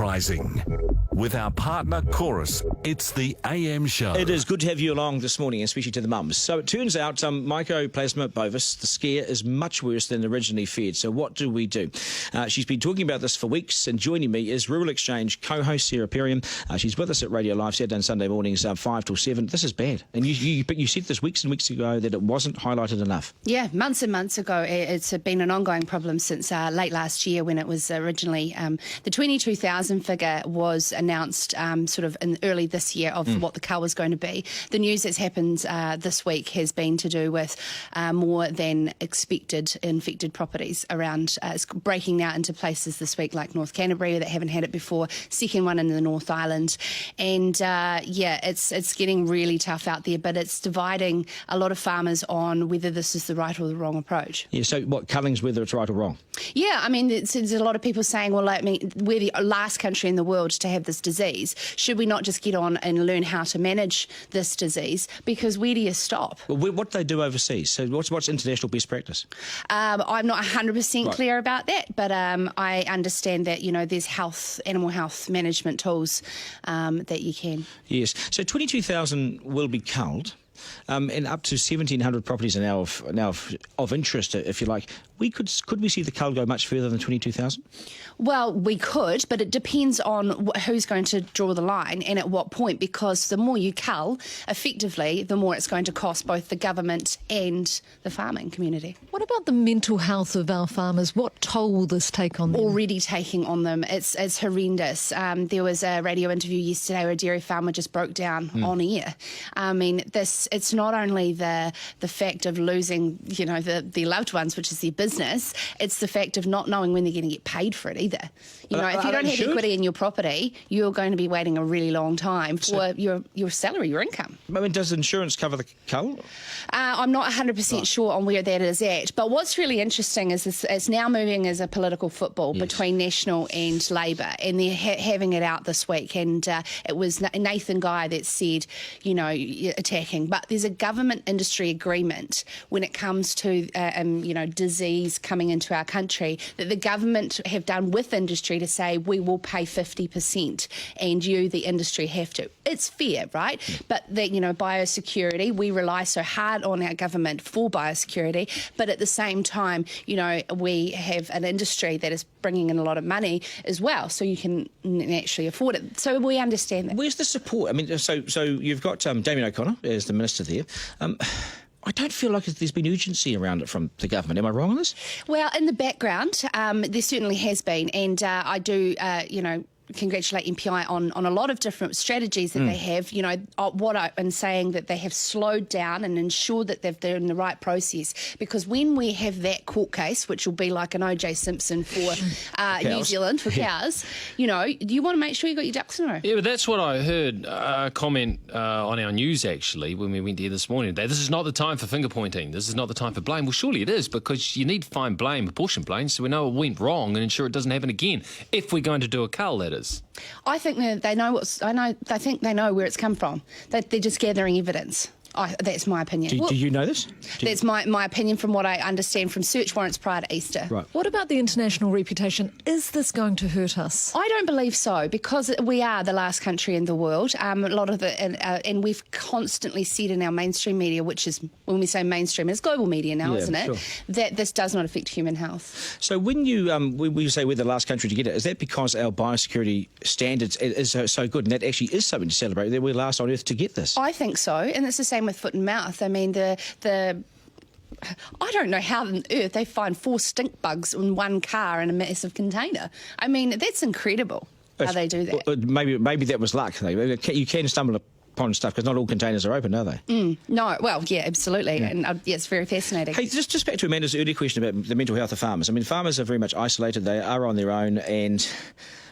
enterprising. With our partner Chorus, it's the AM show. It is good to have you along this morning, especially to the mums. So it turns out Mycoplasma bovis, the scare, is much worse than originally feared. So what do we do? She's been talking about this for weeks, and joining me is Rural Exchange co-host Sarah Perriam. She's with us at Radio Live Saturday and Sunday mornings 5 till 7. This is bad. And you said this weeks and weeks ago that it wasn't highlighted enough. Yeah, months and months ago. It's been an ongoing problem since late last year, when it was originally the 22,000 figure was announced sort of in early this year of what the cull was going to be. The news that's happened this week has been to do with more than expected infected properties around. It's breaking out into places this week like North Canterbury that haven't had it before, second one in the North Island. And it's getting really tough out there, but it's dividing a lot of farmers on whether this is the right or the wrong approach. Yeah, so what, culling's whether it's right or wrong? Yeah, I mean, there's a lot of people saying, well, I mean, we're the last country in the world to have this disease. Should we not just get on and learn how to manage this disease? Because where do you stop? Well, what do they do overseas? So what's international best practice? I'm not 100% clear about that, but I understand that, there's animal health management tools that you can. Yes. So 22,000 will be culled. And up to 1,700 properties are now of interest, if you like. Could we see the cull go much further than 22,000? Well, we could, but it depends on who's going to draw the line and at what point, because the more you cull, effectively, the more it's going to cost both the government and the farming community. What about the mental health of our farmers? What toll will this take on them? Already taking on them. It's horrendous. There was a radio interview yesterday where a dairy farmer just broke down on air. I mean, it's not only the fact of losing, their loved ones, which is their business, it's the fact of not knowing when they're going to get paid for it either. If you don't have equity in your property, you're going to be waiting a really long time for your salary, your income. I mean, does insurance cover the cull? I'm not 100% sure on where that is at. But what's really interesting is it's now moving as a political football between National and Labour, and they're having it out this week. And it was Nathan Guy that said, attacking. But there's a government-industry agreement when it comes to, disease coming into our country that the government have done with industry to say we will pay 50% and you, the industry, have to. It's fair, right? But biosecurity, we rely so hard on our government for biosecurity, but at the same time, we have an industry that is bringing in a lot of money as well, so you can actually afford it. So we understand that. Where's the support? I mean, so you've got Damien O'Connor as the minister there. I don't feel like there's been urgency around it from the government. Am I wrong on this? Well, in the background, there certainly has been, and I do, congratulate MPI on a lot of different strategies that they have, and saying that they have slowed down and ensured that they're in the right process. Because when we have that court case, which will be like an O.J. Simpson for New Zealand, for cows, you want to make sure you got your ducks in a row. Yeah, but that's what I heard a comment on our news, actually, when we went here this morning. This is not the time for finger-pointing. This is not the time for blame. Well, surely it is, because you need to find blame, apportion blame, so we know it went wrong and ensure it doesn't happen again, if we're going to do a cull, that is. I think that they know I think they know where it's come from. That they're just gathering evidence. That's my opinion. Do you know this? That's my opinion from what I understand from search warrants prior to Easter. Right. What about the international reputation? Is this going to hurt us? I don't believe so, because we are the last country in the world. A lot of and we've constantly said in our mainstream media, which is, when we say mainstream, it's global media now, isn't it? Sure. That this does not affect human health. So when you we say we're the last country to get it, is that because our biosecurity standards is so good, and that actually is something to celebrate, that we're last on earth to get this? I think so, and it's the same with foot and mouth. I mean, I don't know how on earth they find 4 stink bugs in one car in a massive container. I mean, that's incredible how they do that. Maybe that was luck, though. You can stumble upon stuff, because not all containers are open, are they? No, well, yeah, absolutely. Yeah. And it's very fascinating. Hey, just back to Amanda's earlier question about the mental health of farmers. I mean, farmers are very much isolated. They are on their own, and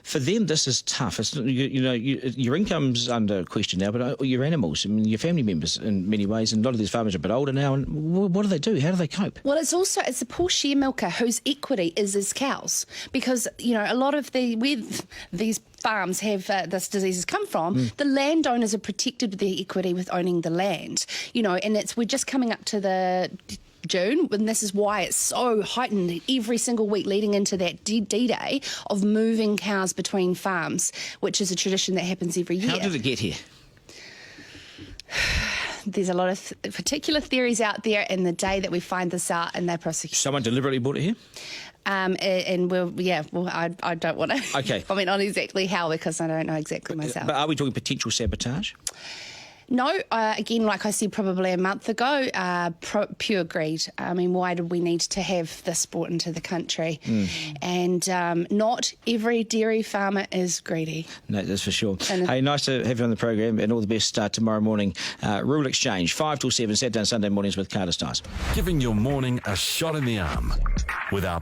for them, this is tough. It's, your income's under question now, but your animals, I mean, your family members in many ways, and a lot of these farmers are a bit older now, and what do they do? How do they cope? Well, it's a poor share milker whose equity is his cows, because, a lot of where these farms have this disease has come from, the landowners are protected with their equity with owning the land, and we're just coming up to the June, and this is why it's so heightened every single week leading into that D-Day of moving cows between farms, which is a tradition that happens every year. How did it get here? There's a lot of particular theories out there, and the day that we find this out and they're prosecuted. Someone deliberately brought it here? And I don't want to comment on exactly how, because I don't know exactly myself. But are we talking potential sabotage? No, again, like I said probably a month ago, pure greed. I mean, why did we need to have this brought into the country? And not every dairy farmer is greedy. No, that's for sure. Hey, nice to have you on the program, and all the best tomorrow morning. Rural Exchange, 5 till 7, Saturday and Sunday mornings with Carter Stiles. Giving your morning a shot in the arm with our